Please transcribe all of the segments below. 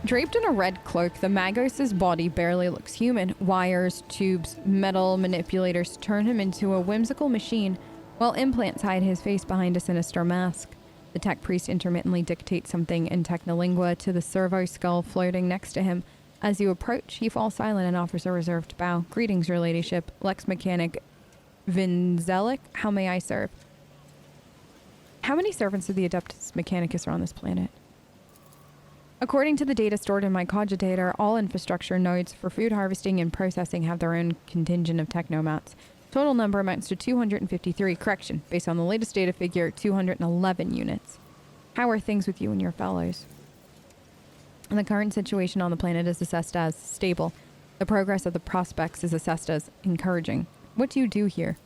Draped in a red cloak, the Magos' body barely looks human. Wires, tubes, metal manipulators turn him into a whimsical machine, while implants hide his face behind a sinister mask. The tech priest intermittently dictates something in technolingua to the servo skull floating next to him. As you approach, he falls silent and offers a reserved bow. Greetings, your ladyship. Lex Mechanic Vinzelic, how may I serve? How many servants of the Adeptus Mechanicus are on this planet? According to the data stored in my cogitator, all infrastructure nodes for food harvesting and processing have their own contingent of technomats. Total number amounts to 253. Correction, based on the latest data figure, 211 units. How are things with you and your fellows? The current situation on the planet is assessed as stable. The progress of the prospects is assessed as encouraging. What do you do here?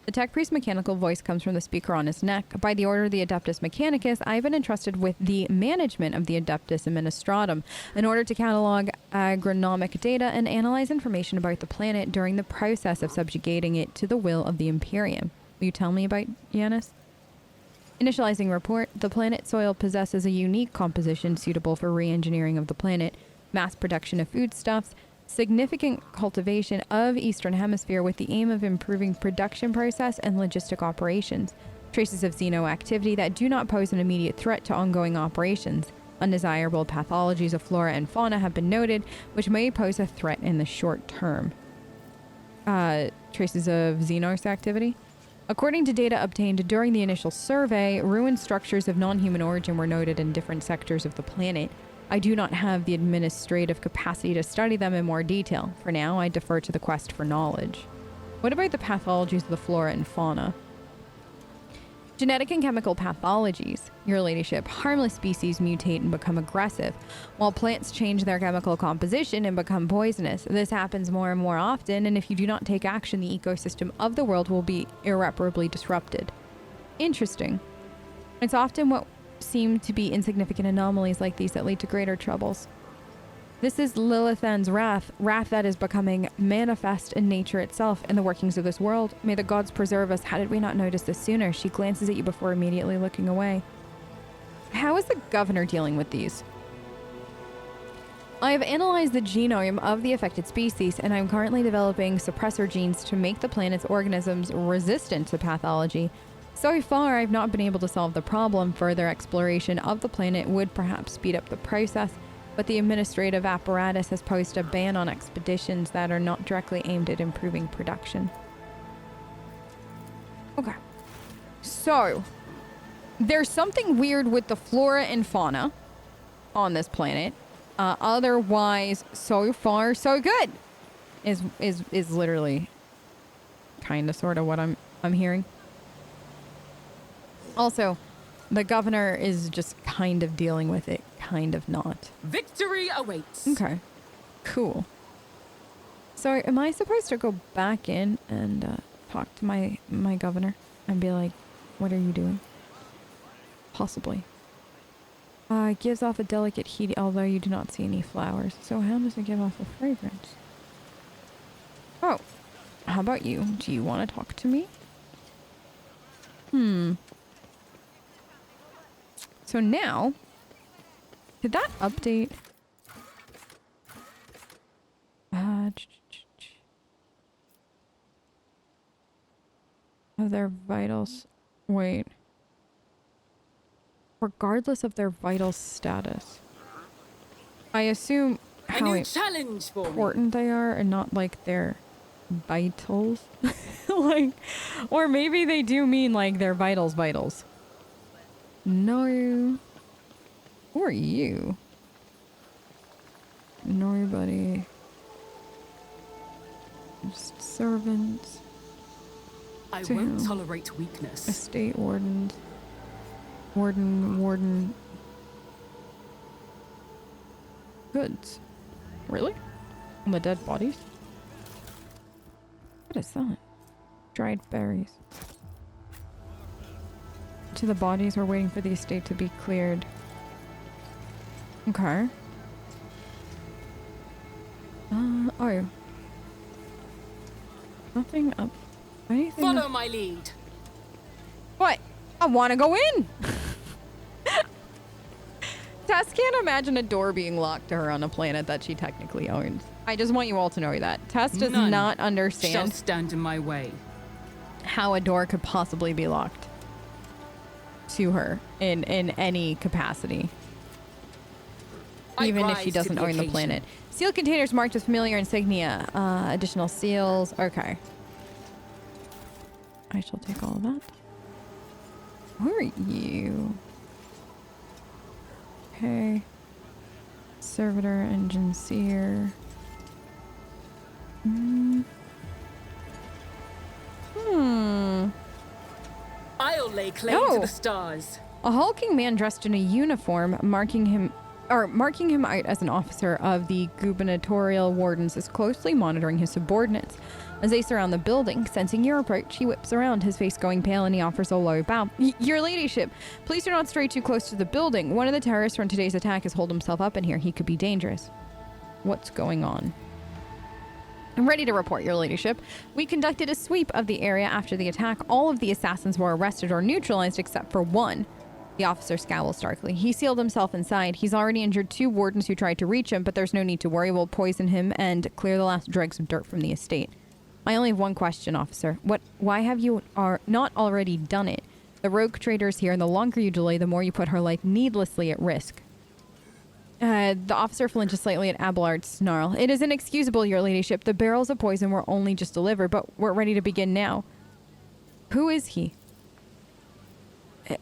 The tech priest's mechanical voice comes from the speaker on his neck. By the order of the Adeptus Mechanicus, I have been entrusted with the management of the Adeptus Administratum in order to catalog agronomic data and analyze information about the planet during the process of subjugating it to the will of the Imperium. Will you tell me about Janus? Initializing report. The planet soil possesses a unique composition suitable for re-engineering of the planet, mass production of foodstuffs, significant cultivation of Eastern Hemisphere with the aim of improving production process and logistic operations. Traces of xeno activity that do not pose an immediate threat to ongoing operations. Undesirable pathologies of flora and fauna have been noted, which may pose a threat in the short term. Traces of xenos activity. According to data obtained during the initial survey, ruined structures of non-human origin were noted in different sectors of the planet. I do not have the administrative capacity to study them in more detail. For now, I defer to the quest for knowledge. What about the pathologies of the flora and fauna? Genetic and chemical pathologies. Your ladyship, harmless species mutate and become aggressive, while plants change their chemical composition and become poisonous. This happens more and more often, and if you do not take action, the ecosystem of the world will be irreparably disrupted. Interesting. It's often what seem to be insignificant anomalies like these that lead to greater troubles. This is Lilithan's wrath that is becoming manifest in nature itself and the workings of this world. May the gods preserve us. How did we not notice this sooner? She glances at you before immediately looking away. How is the governor dealing with these? I have analyzed the genome of the affected species, and I'm currently developing suppressor genes to make the planet's organisms resistant to pathology. So far, I've not been able to solve the problem. Further exploration of the planet would perhaps speed up the process, but the administrative apparatus has posed a ban on expeditions that are not directly aimed at improving production. Okay. So, there's something weird with the flora and fauna on this planet. Otherwise, so far, so good. Is literally kind of sort of what I'm hearing. Also, the governor is just kind of dealing with it, kind of not. Victory awaits. Okay, cool. So, am I supposed to go back in and talk to my governor and be like, "What are you doing?" Possibly. It gives off a delicate heat, although you do not see any flowers. So, how does it give off a fragrance? Oh, how about you? Do you want to talk to me? So now, did that update? Of their vitals. Wait. Regardless of their vital status. I assume how important they are and not like their vitals. Like, or maybe they do mean like their vitals. No. Who are you? Nobody. Just servants. I won't tolerate weakness. Estate wardens. Warden. Goods. Really? On the dead bodies? What is that? Dried berries. To the bodies, we're waiting for the estate to be cleared. Okay. Oh. Nothing up. Anything? Follow my lead. What? I want to go in. Tess can't imagine a door being locked to her on a planet that she technically owns. I just want you all to know that. Tess does None not shall understand stand in my way. how a door could possibly be locked to her in any capacity. I Even if rise she to doesn't the own the occasion. planet. Sealed containers marked with familiar insignia. Additional seals. Okay. I shall take all of that. Who are you? Okay. Servitor, engine seer. I'll lay claim Oh. to the stars. A hulking man dressed in a uniform, marking him out as an officer of the gubernatorial wardens, is closely monitoring his subordinates. As they surround the building, sensing your approach, he whips around, his face going pale, and he offers a low bow. Your ladyship, please do not stray too close to the building. One of the terrorists from today's attack has holed himself up in here. He could be dangerous. What's going on? I'm ready to report, your ladyship. We conducted a sweep of the area after the attack. All of the assassins were arrested or neutralized except for one. The officer scowls darkly. He sealed himself inside. He's already injured 2 wardens who tried to reach him, but there's no need to worry. We'll poison him and clear the last dregs of dirt from the estate. I only have one question, officer. Why have you not already done it? The rogue trader is here, and the longer you delay, the more you put her life needlessly at risk. The officer flinches slightly at Abelard's snarl. It is inexcusable, your ladyship. The barrels of poison were only just delivered, but we're ready to begin now. Who is he?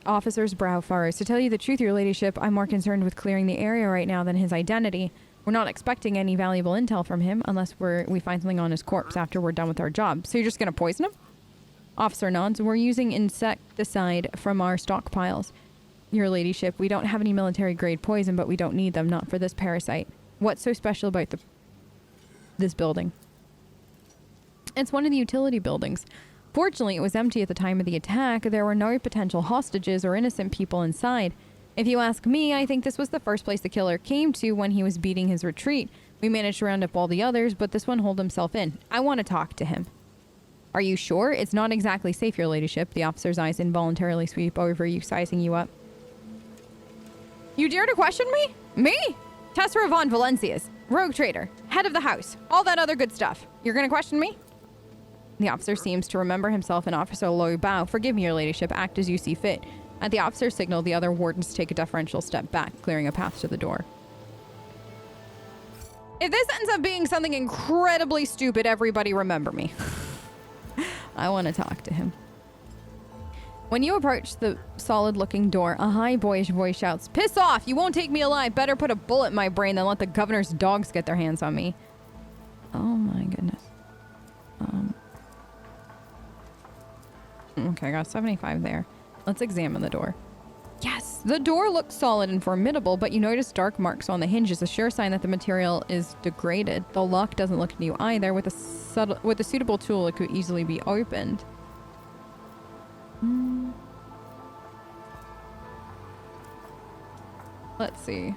Officer's brow furrows. To tell you the truth, your ladyship, I'm more concerned with clearing the area right now than his identity. We're not expecting any valuable intel from him unless we find something on his corpse after we're done with our job. So you're just going to poison him? Officer nods. We're using insecticide from our stockpiles. Your ladyship, we don't have any military-grade poison, but we don't need them, not for this parasite. What's so special about this building? It's one of the utility buildings. Fortunately, it was empty at the time of the attack. There were no potential hostages or innocent people inside. If you ask me, I think this was the first place the killer came to when he was beating his retreat. We managed to round up all the others, but this one holed himself in. I want to talk to him. Are you sure? It's not exactly safe, your ladyship. The officer's eyes involuntarily sweep over you, sizing you up. You dare to question me? Me? Tessera von Valencias, rogue trader, head of the house, all that other good stuff. You're going to question me? The officer seems to remember himself and offers a low bow. Forgive me, your ladyship. Act as you see fit. At the officer's signal, the other wardens take a deferential step back, clearing a path to the door. If this ends up being something incredibly stupid, everybody remember me. I want to talk to him. When you approach the solid-looking door, a high, boyish voice shouts, "Piss off! You won't take me alive! Better put a bullet in my brain than let the governor's dogs get their hands on me." Oh my goodness. Okay, I got 75 there. Let's examine the door. Yes, the door looks solid and formidable, but you notice dark marks on the hinges, a sure sign that the material is degraded. The lock doesn't look new either. With a suitable tool, it could easily be opened. Let's see.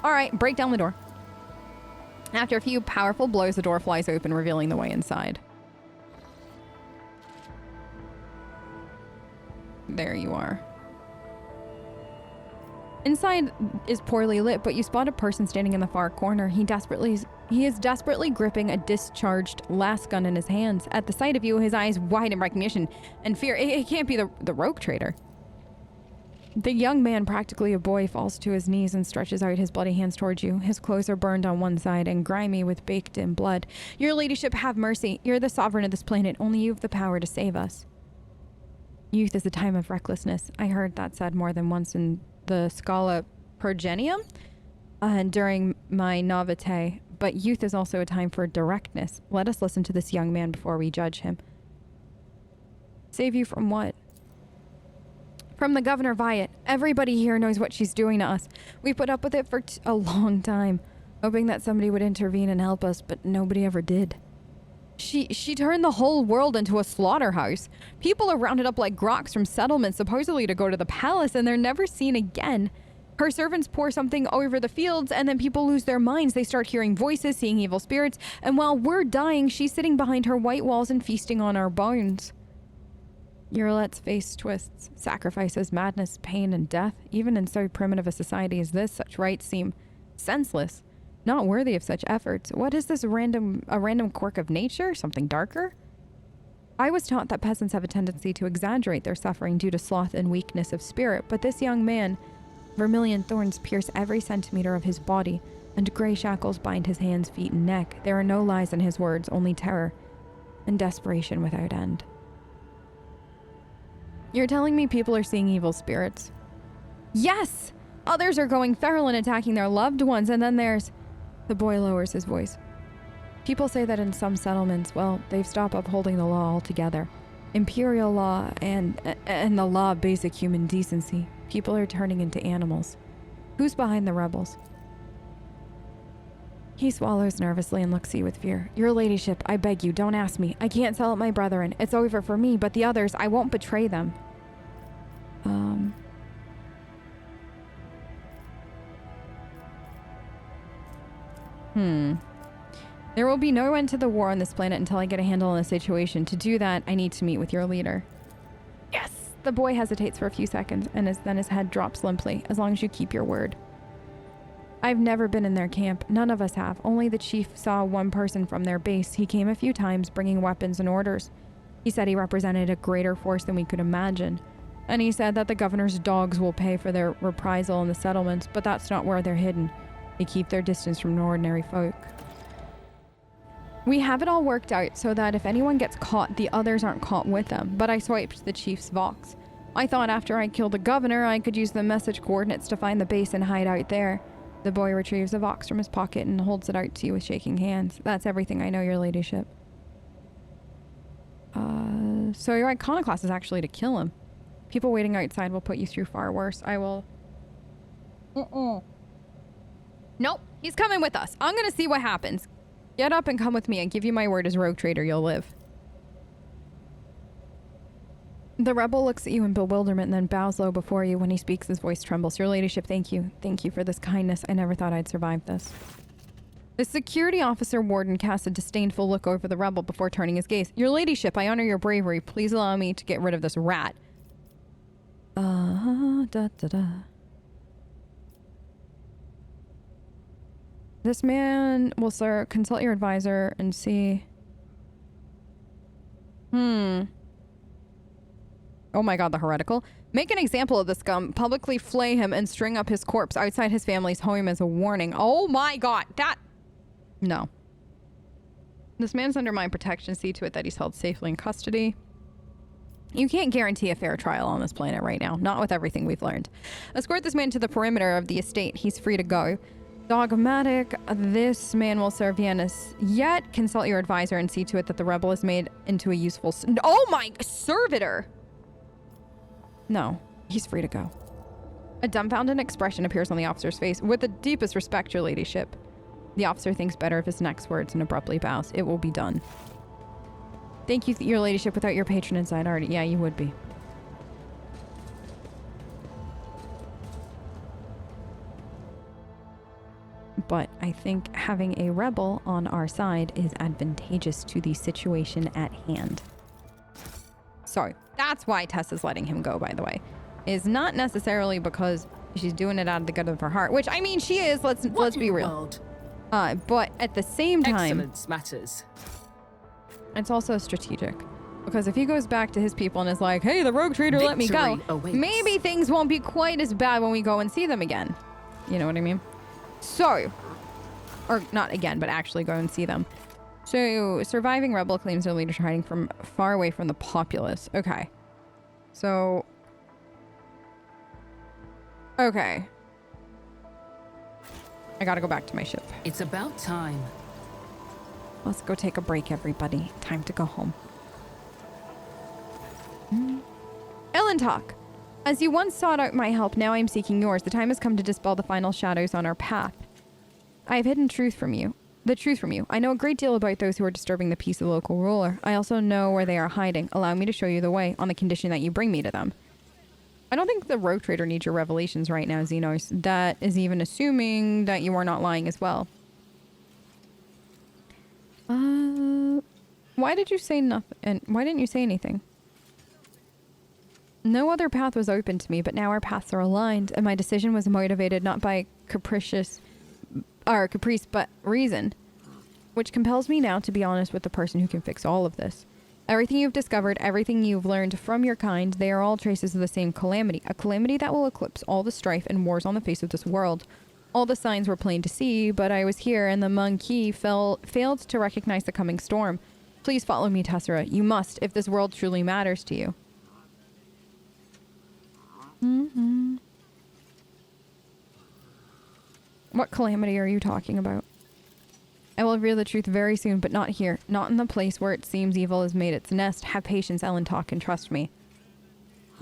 All right, break down the door. After a few powerful blows, the door flies open, revealing the way inside. There you are. Inside is poorly lit, but you spot a person standing in the far corner. He is desperately gripping a discharged las gun in his hands. At the sight of you, his eyes widen in recognition and fear. It can't be the rogue trader. The young man, practically a boy, falls to his knees and stretches out his bloody hands towards you. His clothes are burned on one side and grimy with baked-in blood. Your ladyship, have mercy. You're the sovereign of this planet. Only you have the power to save us. Youth is a time of recklessness. I heard that said more than once in the Scala Progenium during my novitiate, but youth is also a time for directness. Let us listen to this young man before we judge him. Save you from what? From the Governor Viat. Everybody here knows what she's doing to us. We put up with it for a long time, hoping that somebody would intervene and help us, but nobody ever did. She turned the whole world into a slaughterhouse. People are rounded up like groks from settlements, supposedly to go to the palace, and they're never seen again. Her servants pour something over the fields, and then people lose their minds. They start hearing voices, seeing evil spirits, and while we're dying, she's sitting behind her white walls and feasting on our bones. Urilet's face twists. Sacrifices, madness, pain, and death. Even in so primitive a society as this, such rites seem senseless, not worthy of such efforts. What is this a random quirk of nature? Something darker? I was taught that peasants have a tendency to exaggerate their suffering due to sloth and weakness of spirit, but this young man, vermilion thorns pierce every centimeter of his body, and gray shackles bind his hands, feet, and neck. There are no lies in his words, only terror and desperation without end. You're telling me people are seeing evil spirits? Yes! Others are going feral and attacking their loved ones, and then there's... The boy lowers his voice. People say that in some settlements, well, they've stopped upholding the law altogether. Imperial law and the law of basic human decency. People are turning into animals. Who's behind the rebels? He swallows nervously and looks at you with fear. Your ladyship, I beg you, don't ask me. I can't sell out my brethren. It's over for me, but the others, I won't betray them. There will be no end to the war on this planet until I get a handle on the situation. To do that, I need to meet with your leader. Yes! The boy hesitates for a few seconds, and then his head drops limply, as long as you keep your word. I've never been in their camp. None of us have. Only the chief saw one person from their base. He came a few times, bringing weapons and orders. He said he represented a greater force than we could imagine. And he said that the governor's dogs will pay for their reprisal in the settlements, but that's not where they're hidden. They keep their distance from ordinary folk. We have it all worked out so that if anyone gets caught, the others aren't caught with them, but I swiped the chief's Vox. I thought after I killed the governor, I could use the message coordinates to find the base and hide out there. The boy retrieves a Vox from his pocket and holds it out to you with shaking hands. That's everything I know, your ladyship. So your iconoclast is actually to kill him. People waiting outside will put you through far worse. I will... Nope, he's coming with us. I'm gonna see what happens. Get up and come with me. I give you my word as rogue trader, you'll live. The rebel looks at you in bewilderment and then bows low before you. When he speaks, his voice trembles. Your ladyship, thank you. Thank you for this kindness. I never thought I'd survive this. The security officer warden casts a disdainful look over the rebel before turning his gaze. Your ladyship, I honor your bravery. Please allow me to get rid of this rat. This man will, sir, consult your advisor and see... Oh my god, the heretical. Make an example of this scum, publicly flay him, and string up his corpse outside his family's home as a warning. Oh my god, that... No. This man's under my protection. See to it that he's held safely in custody. You can't guarantee a fair trial on this planet right now, not with everything we've learned. Escort this man to the perimeter of the estate. He's free to go. Dogmatic, this man will serve Janus. Yet, consult your advisor and see to it that the rebel is made into a useful... Oh my... Servitor! No, he's free to go. A dumbfounded expression appears on the officer's face. With the deepest respect, your ladyship. The officer thinks better of his next words and abruptly bows. It will be done. Thank you, your ladyship. Without your patronage, I'd already... Yeah, you would be. But I think having a rebel on our side is advantageous to the situation at hand. So, that's why Tessa's letting him go, by the way. Is not necessarily because she's doing it out of the good of her heart, which, I mean, she is, let's be real. But at the same time... Excellence matters. It's also strategic. Because if he goes back to his people and is like, hey, the rogue trader let me go, maybe things won't be quite as bad when we go and see them again. You know what I mean? So, or not again, but actually go and see them. So, surviving rebel claims their leaders are hiding from far away from the populace. Okay. So, okay. I gotta go back to my ship. It's about time. Let's go take a break, everybody. Time to go home. Ellen talk. As you once sought out my help, now I am seeking yours. The time has come to dispel the final shadows on our path. I have hidden the truth from you. I know a great deal about those who are disturbing the peace of the local ruler. I also know where they are hiding. Allow me to show you the way, on the condition that you bring me to them. I don't think the rogue trader needs your revelations right now, Xenos. That is even assuming that you are not lying as well. Why did you say nothing? And why didn't you say anything? No other path was open to me, but now our paths are aligned, and my decision was motivated not by caprice, but reason, which compels me now to be honest with the person who can fix all of this. Everything you've discovered, everything you've learned from your kind, they are all traces of the same calamity, a calamity that will eclipse all the strife and wars on the face of this world. All the signs were plain to see, but I was here, and the monkey failed to recognize the coming storm. Please follow me, Tessera. You must, if this world truly matters to you. Mm-hmm. What calamity are you talking about? I will reveal the truth very soon, but not here. Not in the place where it seems evil has made its nest. Have patience, Ellen Talk, and trust me.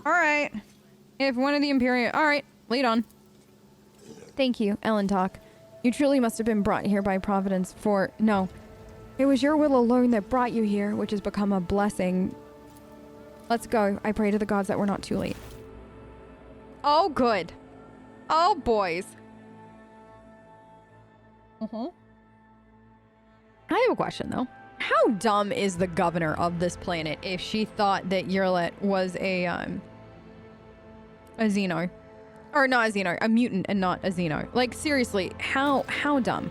Alright. If one of the Imperium... Alright, lead on. Thank you, Ellen Talk. You truly must have been brought here by Providence for... No. It was your will alone that brought you here, which has become a blessing. Let's go. I pray to the gods that we're not too late. Oh, good. Oh, boys. I have a question, though. How dumb is the governor of this planet if she thought that Yurlet was a Xeno? Or not a Xeno, a mutant and not a Xeno. Like, seriously, how dumb?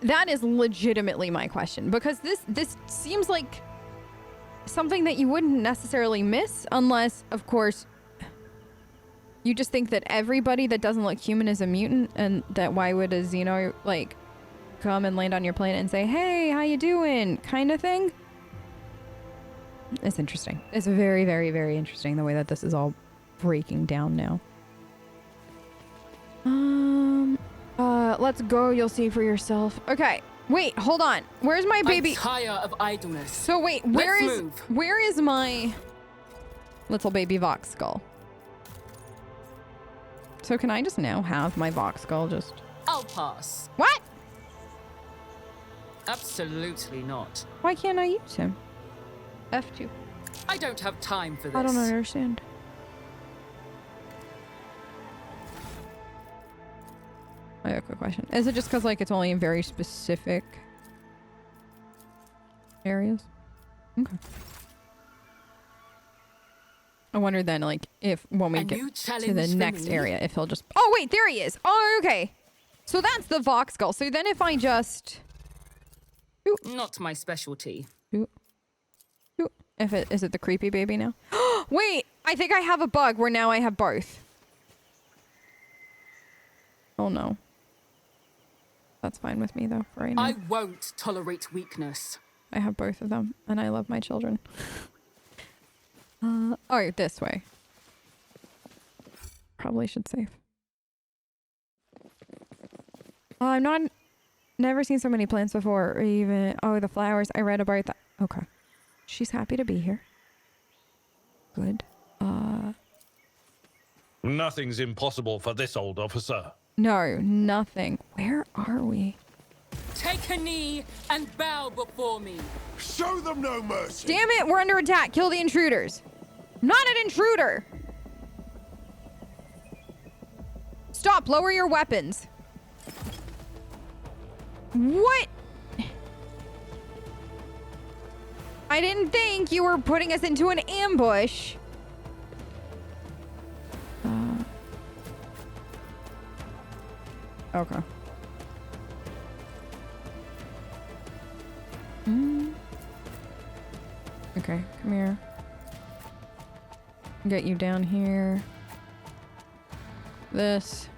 That is legitimately my question, because this seems like something that you wouldn't necessarily miss unless, of course, you just think that everybody that doesn't look human is a mutant, and that why would a Xeno, like, come and land on your planet and say, hey, how you doing, kind of thing? It's interesting. It's very, very, very interesting the way that this is all breaking down now. Let's go. You'll see for yourself. Okay. Wait, hold on. Where's my baby? I'm tired of idleness. So wait, where is my little baby Vox skull? So can I just now have my Vox skull just... I'll pass. What? Absolutely not. Why can't I use him? F2. I don't have time for this. I don't understand. I have a quick question. Is it just because, like, it's only in very specific areas? Okay. I wonder then, like, if when we get to the next area, if he'll just... Oh, wait, there he is. Oh, okay. So that's the Vox skull. So then if I just... Ooh. Not my specialty. Ooh. Ooh. Is it the creepy baby now? Wait, I think I have a bug where now I have both. Oh, no. That's fine with me, though, for right now. I won't tolerate weakness. I have both of them, and I love my children. Oh, this way. Probably should save. Oh, I'm never seen so many plants before, or even... Oh, the flowers. I read about that. Okay. She's happy to be here. Good. Nothing's impossible for this old officer. No, nothing. Where are we? Take a knee and bow before me. Show them no mercy. Damn it, we're under attack. Kill the intruders. I'm not an intruder. Stop, lower your weapons. What? I didn't think you were putting us into an ambush. Okay. Okay, come here. Get you down here. This.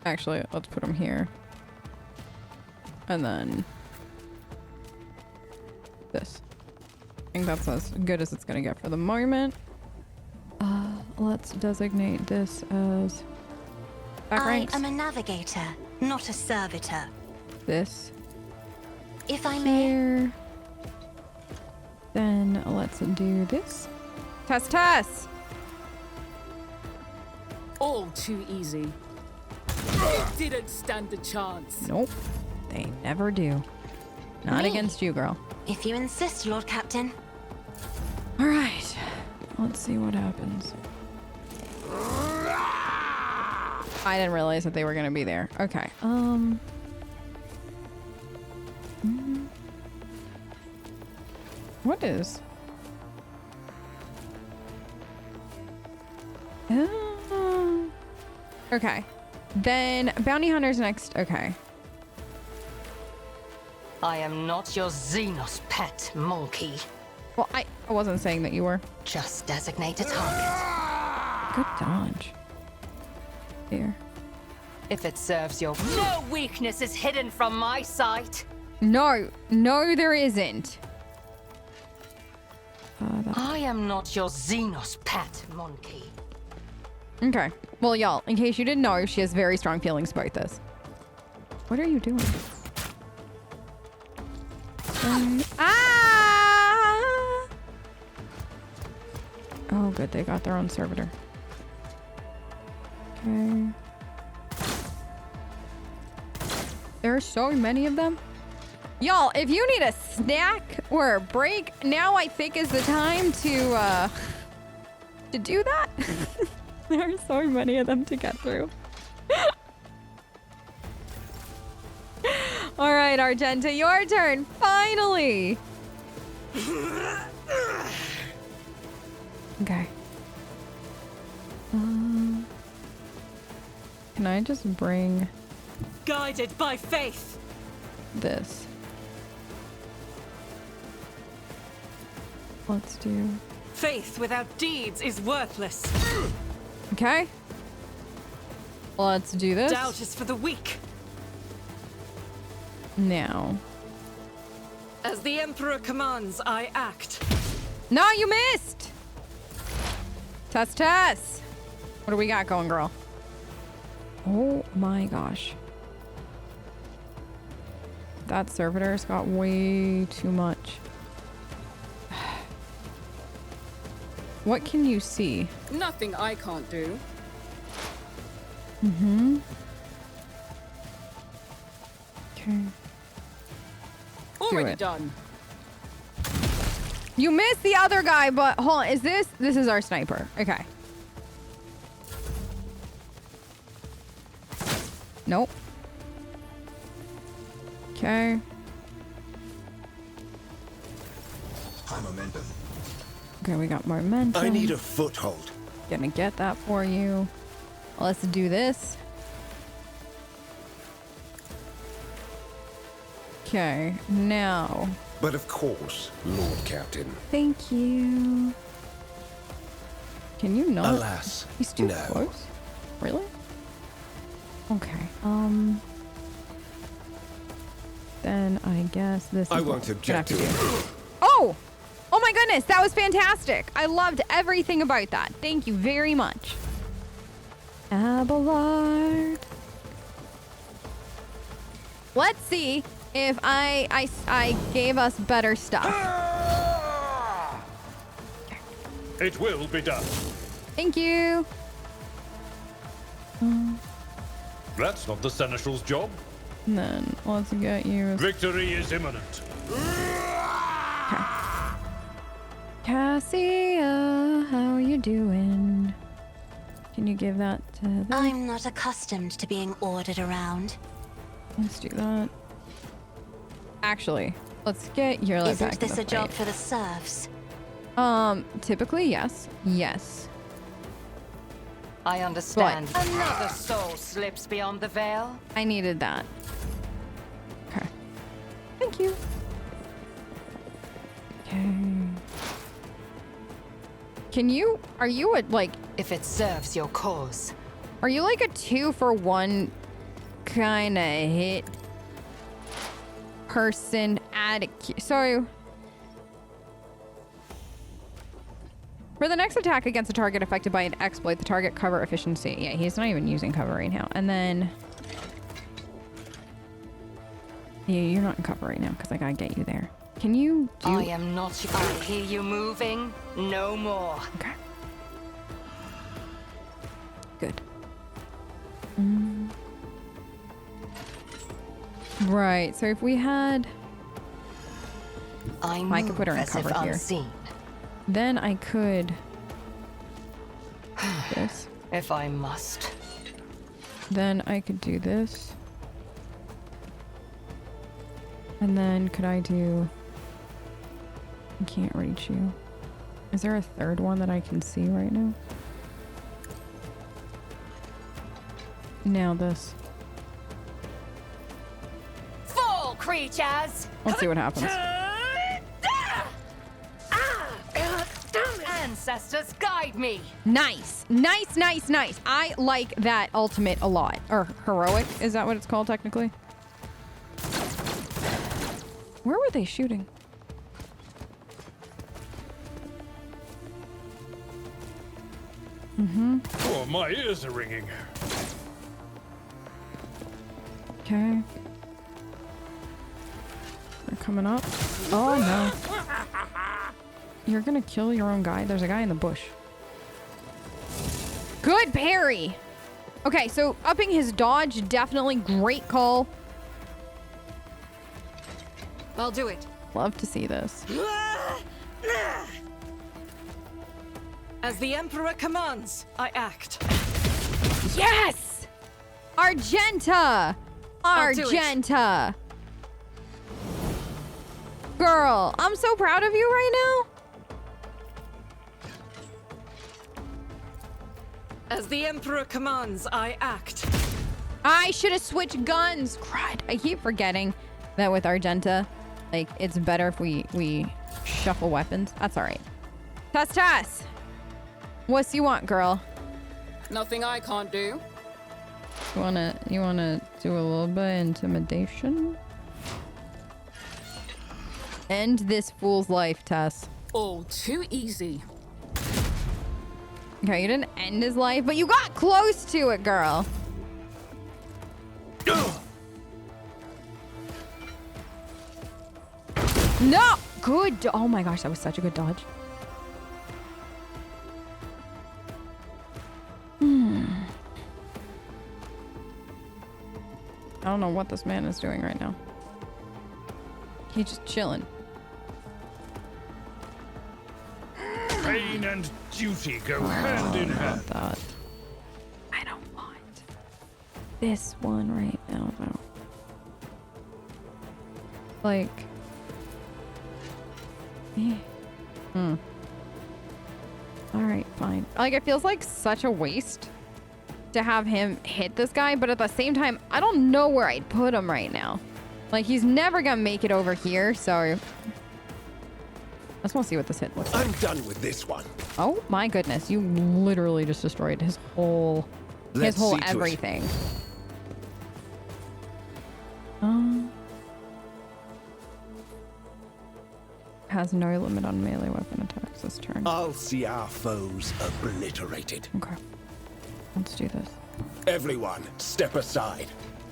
Actually, let's put him here. And then this. I think that's as good as it's gonna get for the moment. Let's designate this as back ranks. I am a navigator, not a servitor. This. If I may. Here. Then let's do this. Tess! All too easy. It didn't stand a chance. Nope. They never do. Not Me? against you, girl. If you insist, Lord Captain. All right. Let's see what happens. I didn't realize that they were going to be there. Okay. What is... Okay. Then bounty hunter's next. Okay. I am not your Xenos pet, monkey. Well, I wasn't saying that you were. Just designate a target. Good dodge. Here. If it serves your... No weakness is hidden from my sight. No, there isn't. I am not your Xenos pet, monkey. Okay. Well, y'all, in case you didn't know, she has very strong feelings about this. What are you doing? Oh, good. They got their own servitor. Okay. There are so many of them. Y'all, if you need a snack or a break, now I think is the time to do that. There are so many of them to get through. All right, Argenta, your turn. Finally. Okay. Can I just bring Guided by faith. this? Let's do... Faith without deeds is worthless. Okay. Let's do this. Doubt is for the weak. Now. As the Emperor commands, I act. No, you missed! Tess! What do we got going, girl? Oh my gosh. That servitor's got way too much. What can you see? Nothing I can't do. Mm-hmm. Okay. Already it. done. You missed the other guy, but hold on. Is this is our sniper. Okay. Nope. Okay. High momentum. Okay, we got momentum. I need a foothold. Gonna get that for you. Let's do this. Okay, now. But of course, Lord Captain. Thank you. Can you not? Alas, He's too no. close. Really? Okay. Then I guess this is I what won't we're gonna have object to do. it. Oh! Oh my goodness, that was fantastic. I loved everything about that. Thank you very much. Abelard. Let's see if I gave us better stuff. It will be done. Thank you. That's not the Seneschal's job. And then let's get you. Victory is imminent. Cassia, how you doing? Can you give that to them? I'm not accustomed to being ordered around. Let's do that. Actually, let's get your back Isn't to this the a job fight. for the serfs? Typically, yes. Yes. I understand. Another soul slips beyond the veil. I needed that. Okay. Thank you. Okay. Are you a, like, If it serves your cause. are you like a 2-for-1 kind of hit person so for the next attack against a target affected by an exploit, the target cover efficiency. Yeah, he's not even using cover right now. And then yeah, you're not in cover right now because I gotta get you there. Can you do... I am not. I hear you moving. No more. Okay. Good. Right, so if we had... I I could put her in move as if cover here. unseen. Then I could... this. If I must. Then I could do this. And then could I do... I can't reach you. Is there a third one that I can see right now? Now this. Fall, creatures! Let's see what happens. Ancestors, guide me! Nice. Nice, nice, nice. I like that ultimate a lot. Or heroic. Is that what it's called technically? Where were they shooting? Oh, my ears are ringing. Okay. They're coming up. Oh no. You're gonna kill your own guy? There's a guy in the bush. Good parry! Okay, so upping his dodge, definitely great call. I'll do it. Love to see this. As the Emperor commands, I act. Yes! Argenta! I'll do it. Argenta! Girl, I'm so proud of you right now. As the Emperor commands, I act. I should have switched guns. Crud. I keep forgetting that with Argenta, like, it's better if we shuffle weapons. That's all right. Tess. What's you want, girl? Nothing I can't do. You wanna do a little bit of intimidation? End this fool's life, Tess. All too easy. Okay, you didn't end his life, but you got close to it, girl. No! Good. Oh my gosh, that was such a good dodge. I don't know what this man is doing right now. He's just chilling. Pain and duty go hand in hand. That. I don't want this one right now, though. Like. Alright, fine. Like, it feels like such a waste to have him hit this guy, but at the same time, I don't know where I'd put him right now. Like, he's never gonna make it over here, so I just want to see what this hit looks like. I'm done with this one. Oh my goodness, you literally just destroyed his whole Let's see to it. everything. Has no limit on melee weapon attacks this turn. I'll see our foes obliterated. Okay. Let's do this. Everyone, step aside.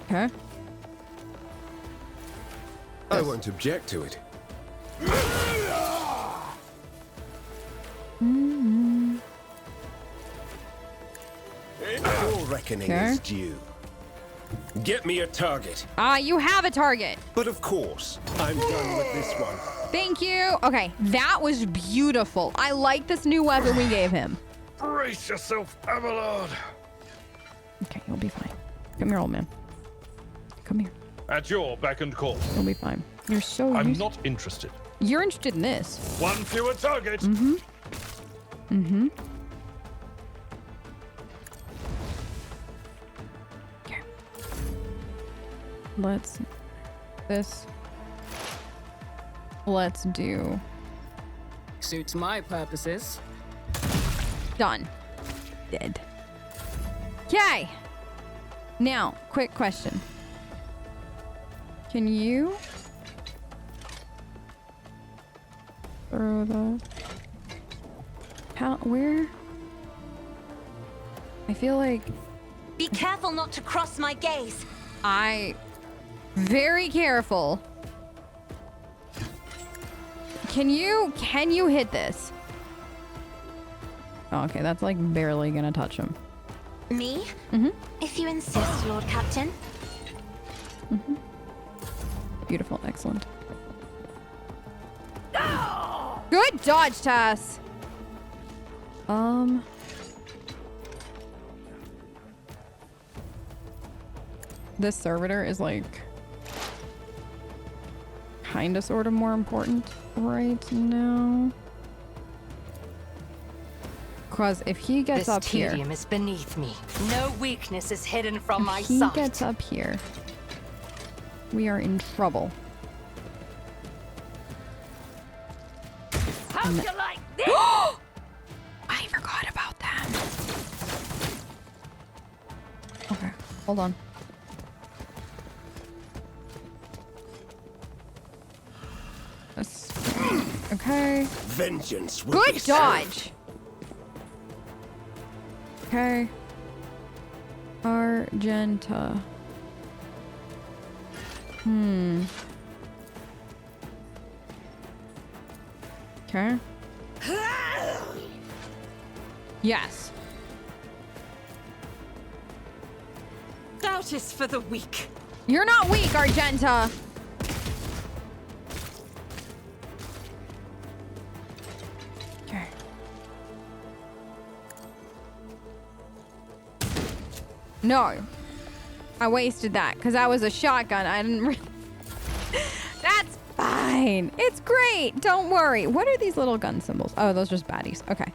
Okay. I won't object to it. Your reckoning Okay. is due. Get me a target. You have a target. But of course, I'm done with this one. Thank you. Okay, that was beautiful. I like this new weapon we gave him. Brace yourself, Abelard. Okay, you'll be fine. Come here, old man. Come here. At your beck and call. You'll be fine. You're so I'm used- not interested. You're interested in this. One fewer target. Okay. Let's do Suits my purposes. done. Dead. Okay. Now, quick question. Can you throw the where? I feel like Be careful not to cross my gaze. very careful. Can you hit this? Oh, okay, that's like barely gonna touch him. Me? If you insist, Lord Captain. Beautiful, excellent. Good dodge, Tess. This servitor is like kind of sort of more important right now. Because if he gets This up here, tedium is beneath me. No weakness is hidden from my if he sight. gets up here, we are in trouble. How'd you like this? I forgot about that. Okay, hold on. Okay. Vengeance will Good be dodge. Okay. Argenta. Okay. Yes. Doubt is for the weak. You're not weak, Argenta. Okay. No. I wasted that because that was a shotgun. I didn't really... That's fine. It's great. Don't worry. What are these little gun symbols? Oh, those are just baddies. Okay.